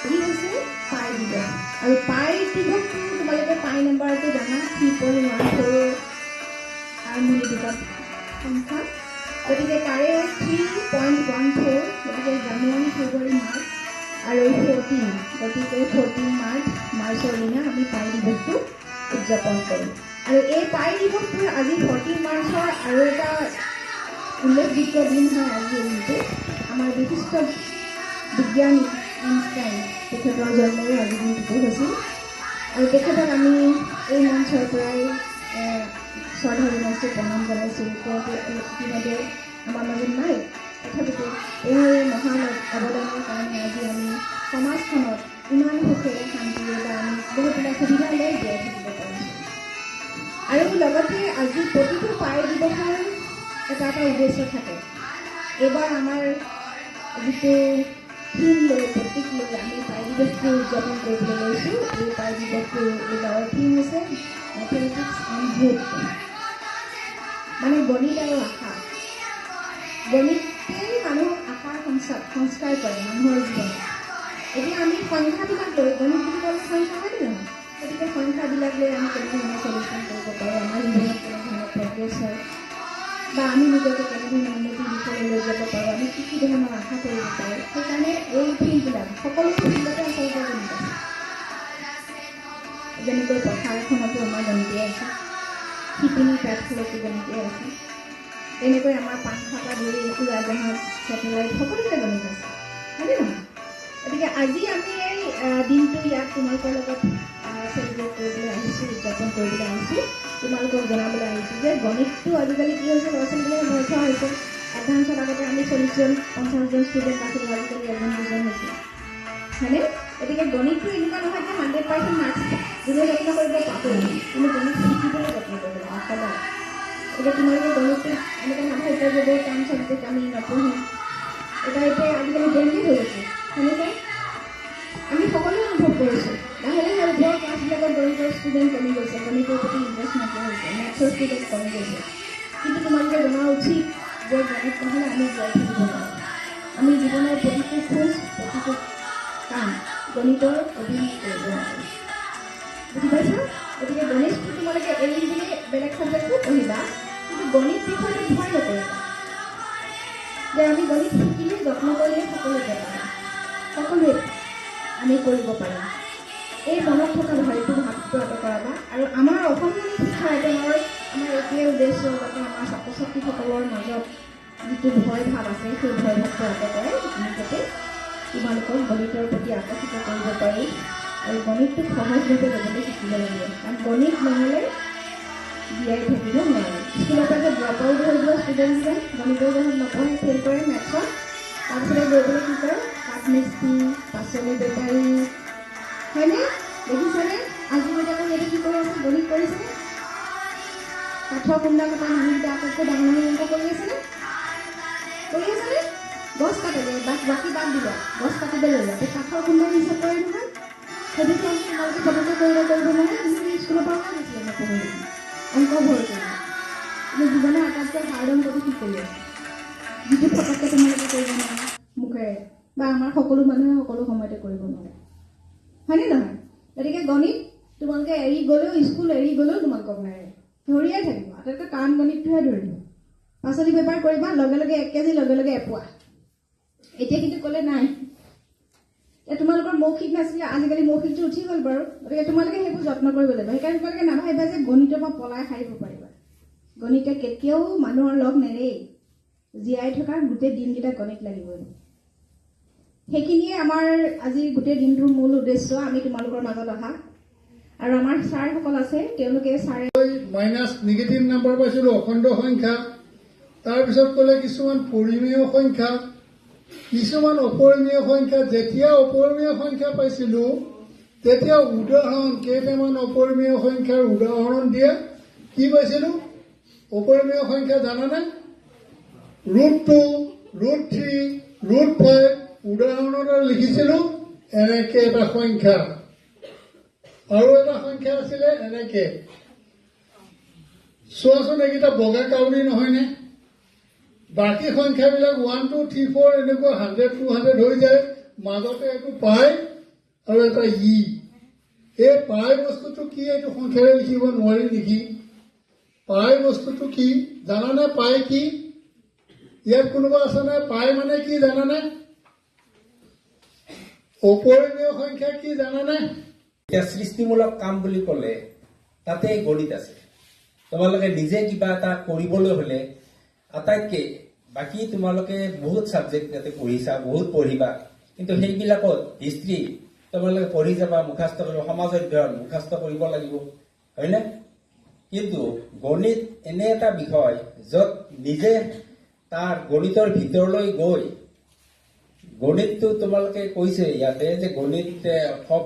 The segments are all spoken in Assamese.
ই হৈছে পাই দিৱস আৰু পাই দিৱসটো তোমালোকে পাই নাম্বাৰটো জানা 3.14 আৰম্ভণি দিৱস সংখ্যা গতিকে তাৰে 3.14 গতিকে জানুৱাৰী ফেব্ৰুৱাৰী মাৰ্চ আৰু 14 গতিকে 14 মাৰ্চৰ দিনা আমি পাই দিৱসটো উদযাপন কৰোঁ আৰু এই পাই দিৱসটোৰ আজি 14 মাৰ্চৰ আৰু এটা উল্লেখযোগ্য দিন হয় আজি এই দিনটো আমাৰ বিশিষ্ট বিজ্ঞানী আইনষ্টাইন তেখেতৰ জন্মও আজি দিনটোতে হৈছিল আৰু তেখেতক আমি এই মঞ্চৰ পৰাই শ্ৰদ্ধা জনাইছোঁ প্ৰণাম জনাইছোঁ ইতিমধ্যে আমাৰ মাজত নাই তথাপিতো এই মহান অৱদানৰ কাৰণে আজি আমি সমাজখনত ইমান সুখেৰে শান্তিৰে বা আমি বহুতবিলাক সুবিধা লৈ জীয়াই থাকিব পাৰিছোঁ আৰু লগতে আজি প্ৰতিটো পাই দিৱসৰ এটা উদ্দেশ্য থাকে এইবাৰ আমাৰ যিটো থিম লৈ প্ৰতীক লৈ আমি পাই দিৱসটো উদযাপন কৰিবলৈ লৈছোঁ এই পাই দিৱসটো এইবাৰৰ থিম হৈছে মেথমেটিক্স এণ্ড হোপ মানে গণিত আৰু আশা গণিতেই মানুহক আশাৰ সংস্কাৰ কৰে মানুহৰ জীৱনত এতিয়া আমি সংখ্যাবিলাক লৈ গণিত বুলি ক'লে সংখ্যা হয়নে নহয় গতিকে সংখ্যাবিলাক লৈ আমি কেনেধৰণে চলিউশ্যন কৰিব পাৰোঁ আমাৰ জীৱনত কেনেধৰণৰ প্ৰগ্ৰেছ হয় বা আমি নিজকে কেনেধৰণে উন্নতিৰ দিশলৈ লৈ যাব পাৰোঁ আমি কি ধৰণৰ আশা কৰিব পাৰোঁ সেইকাৰণে এই ফিল্ডবিলাক সকলো ফিল্ডতে আচলতে গণিত আছে যেনেকৈ পথাৰ এখনতো আমাৰ গণিতেই আছে শিপিনী তাঁতশালতো গণিতেই আছে তেনেকৈ আমাৰ পাংখাটা ধৰি উৰাজাহাজ ছেটেলাইট সকলোতে গণিত আছে হয়নে নহয় গতিকে আজি আমি এই দিনটো ইয়াত তোমালোকৰ লগত চেলিব্ৰেট কৰিবলৈ আহিছোঁ উদযাপন কৰিবলৈ আহিছোঁ তোমালোকক জনাবলৈ আহিছোঁ যে গণিতটো আজিকালি কি হৈছে ল'ৰা ছোৱালীবিলাকে ভয় খোৱা হৈছে এডভান্সত আগতে আমি 40জন 50জন ষ্টুডেণ্ট আছিলোঁ আজিকালি 1-2জন হৈছে হয়নে গতিকে গণিতটো এনেকুৱা নহয় যে 100% মাৰ্কছ যোনে যত্ন কৰিব পাবই কিন্তু গণিত শিকিবলৈ যত্ন কৰিব লাগে সদায় এতিয়া তোমালোকে গণিতটো এনেকৈ নাভাবিব যে বহুত টান ছাবজেক্ট আমি নপঢ়িম এতিয়া আজিকালি জলদি হৈ গৈছে হয়নে আমি সকলোৱে অনুভৱ কৰিছোঁ লাহে লাহে ওপৰৰ ক্লাছবিলাকত গণিতৰ ষ্টুডেণ্ট কমি গৈছে গণিতৰ প্ৰতি ইণ্টাৰেষ্ট নাইকিয়া হৈছে মেথছৰ ষ্টুডেণ্ট কমি গৈছে কিন্তু তোমালোকে জনা উচিত যে গণিত নহ'লে আমি জীয়াই থাকিব নোৱাৰোঁ আমি জীৱনৰ প্ৰতিটো খোজ প্ৰতিটো কাম গণিতৰ অধীনত কৰিব নোৱাৰোঁ বুজি পাইছা গতিকে গণিতটো তোমালোকে এৰি দিলে বেলেগ ছাবজেক্টটো পঢ়িবা কিন্তু গণিত বিষয়টো ভয় নকৰিবা যে আমি গণিত শিকিলে যত্ন কৰিলে সকলোকে পাৰিম সকলোৱে আমি কৰিব পাৰিম এই মনত থকা ভয়টো ভাৱটো আঁতৰ কৰাবা আৰু আমাৰ অসমীয়া শিক্ষা আইটেমৰ আমাৰ এইটোৱে উদ্দেশ্য যাতে আমাৰ ছাত্ৰ ছাত্ৰীসকলৰ মাজত যিটো ভয় ভাৱ আছে সেই ভয় ভাৱটো আঁতৰ কৰাই আমি যাতে তোমালোকক গণিতৰ প্ৰতি আকৰ্ষিত কৰিব পাৰোঁ আৰু গণিতটোক সহজভাৱে ল'বলৈ শিকিব লাগিব কাৰণ গণিত নহ'লে জীয়াই থাকিব নোৱাৰে স্কুলৰ পৰা যে ড্ৰপ আউট হৈ যোৱা ষ্টুডেণ্টবিলাক গণিতৰ জহত নপঢ়ে ফেইল কৰে মেথছত তাৰপিছতে গৈ পেলাই কি কৰে কাঠ মিস্ত্ৰী পাচলি বেপাৰী হয়নে দেখিছেনে আজিলৈকে সিহঁতে কি কৰি আছে গণিত কৰিছেনে কাঠৰ কুণ্ডা কটা মানুহকেইটা আটাইতকৈ ডাঙৰ ডাঙৰ অংক কৰি আছেনে গছ কাটিলে বাকী বাদ দিব গছ কাটিবলৈ ল'লে কাঠৰ কুণ্ডা হিচাপ কৰে নহয় সেইটো তোমালোকে পটককৈ কৰিব নোৱাৰে কিন্তু স্কুলৰ পৰা ওলাই দিছিলে নপঢ়িলে অংক ভয় কৰিলে কিন্তু জীৱনৰ আটাইতকৈ হাৰ্ড অংকটো কি কৰি আছে যিটো ফটককৈ তোমালোকে কৰিব নোৱাৰে মুখেৰে বা আমাৰ সকলো মানুহে সকলো সময়তে কৰিব নোৱাৰে হয়নে নহয় গতিকে গণিত তোমালোকে এৰি গ'লেও স্কুল এৰি গ'লেও তোমালোকক নেৰে ধৰিয়ে থাকিব আটাইতকৈ টান গণিতটোহে ধৰিব পাচলি বেপাৰ কৰিবা লগে লগে 1 কেজি লগে লগে এপোৱা এতিয়া কিন্তু ক'লে নাই তোমালোকৰ মৌখিক নাছিলে আজিকালি মৌখিকটো উঠি গ'ল বাৰু গতিকে তোমালোকে সেইবোৰ যত্ন কৰিব লাগিব সেইকাৰণে তোমালোকে নাভাবিবা যে গণিতৰ পৰা পলাই সাৰিব পাৰিবা গণিতে কেতিয়াও মানুহৰ লগ নেৰেই জীয়াই থকাৰ গোটেই দিনকেইটা গণিত লাগিবই সেইখিনিয়ে আমাৰ আজি গোটেই দিনটোৰ মূল উদ্দেশ্য আমি তোমালোকৰ মাজত অহা আৰু আমাৰ ছাৰসকল আছে তেওঁলোকে ছাৰে মাইনাছ নিগেটিভ নাম্বাৰ পাইছিলোঁ অখণ্ড সংখ্যা তাৰপিছত ক'লে কিছুমান পৰিমেয় সংখ্যা কিছুমান অপৰিমেয় সংখ্যা যেতিয়া অপৰিমেয় সংখ্যা পাইছিলোঁ তেতিয়া উদাহৰণ কেইটামান অপৰিমেয় সংখ্যাৰ উদাহৰণ দিয়ে কি পাইছিলোঁ অপৰিমেয় সংখ্যা জানানে √2 √3 √5 উদাহৰণত লিখিছিলোঁ এনেকে এটা সংখ্যা আৰু এটা সংখ্যা আছিলে এনেকে চোৱাচোন এইকেইটা বগা কাউৰী নহয়নে বাকী সংখ্যাবিলাক 1 2 3 4 এনেকুৱা 100 200 হৈ যায় মাজতে এইটো পাই আৰু এটা ই। এই পাই বস্তুটো কি এইটো সংখ্যাৰে লিখিব নোৱাৰি নেকি? পাই বস্তুটো কি জানানে? পাই কি? ইয়াত কোনোবা আছেনে? পাই মানে কি জানানে? অপৰিমেয় সংখ্যা কি জানানে? এতিয়া সৃষ্টিমূলক কাম বুলি ক'লে তাতে গণিত আছে। তোমালোকে নিজে কিবা এটা কৰিবলৈ হলে আটাইতকে বাকী তোমালোকে বহুত ছাবজেক্ট ইয়াতে পঢ়িছা, বহুত পঢ়িবা, কিন্তু সেইবিলাকত হিষ্ট্ৰী তোমালোকে পঢ়ি যাবা, মুখাস্ত কৰিব, সমাজ অধ্যয়ন মুখাস্ত কৰিব লাগিব, হয়নে? কিন্তু গণিত এনে এটা বিষয় য'ত নিজে তাৰ গণিতৰ ভিতৰলৈ গৈ গণিতটো তোমালোকে কৈছে ইয়াতে যে গণিত খুব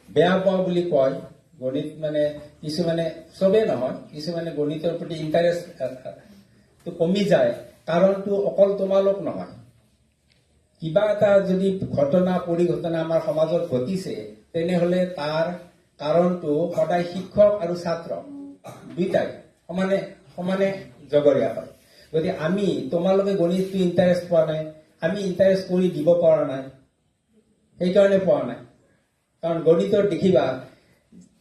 বেয়া পোৱা বুলি কয়। গণিত মানে কিছুমানে, চবেই নহয়, কিছুমানে গণিতৰ প্ৰতি ইণ্টাৰেষ্ট কমি যায়। কাৰণটো অকল তোমালোক নহয়। কিবা এটা যদি ঘটনা পৰিঘটনা আমাৰ সমাজত ঘটিছে তেনেহলে তাৰ কাৰণটো সদায় শিক্ষক আৰু ছাত্ৰ দুইটাই সমানে সমানে জগৰীয়া হয়। গতিকে আমি তোমালোকে গণিতটো ইণ্টাৰেষ্ট পোৱা নাই, আমি ইণ্টাৰেষ্ট কৰি দিব পৰা নাই, সেইকাৰণে পোৱা নাই। কাৰণ গণিতৰ দেখিবা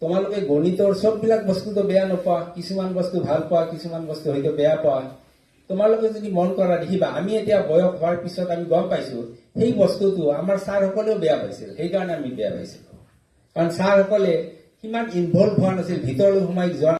তোমালোকে গণিতৰ চববিলাক বস্তুটো বেয়া নোপোৱা, কিছুমান বস্তু ভাল পোৱা, কিছুমান বস্তু হয়তো বেয়া পোৱা। তোমালোকে যদি মন কৰা দেখিবা আমি এতিয়া বয়স হোৱাৰ পিছত আমি গম পাইছো সেই বস্তুটো আমাৰ ছাৰসকলেও বেয়া পাইছিল, সেইকাৰণে আমি বেয়া পাইছিলো। কাৰণ ছাৰসকলে সিমান ইনভলভ হোৱা নাছিল, ভিতৰলৈ সোমাই যোৱা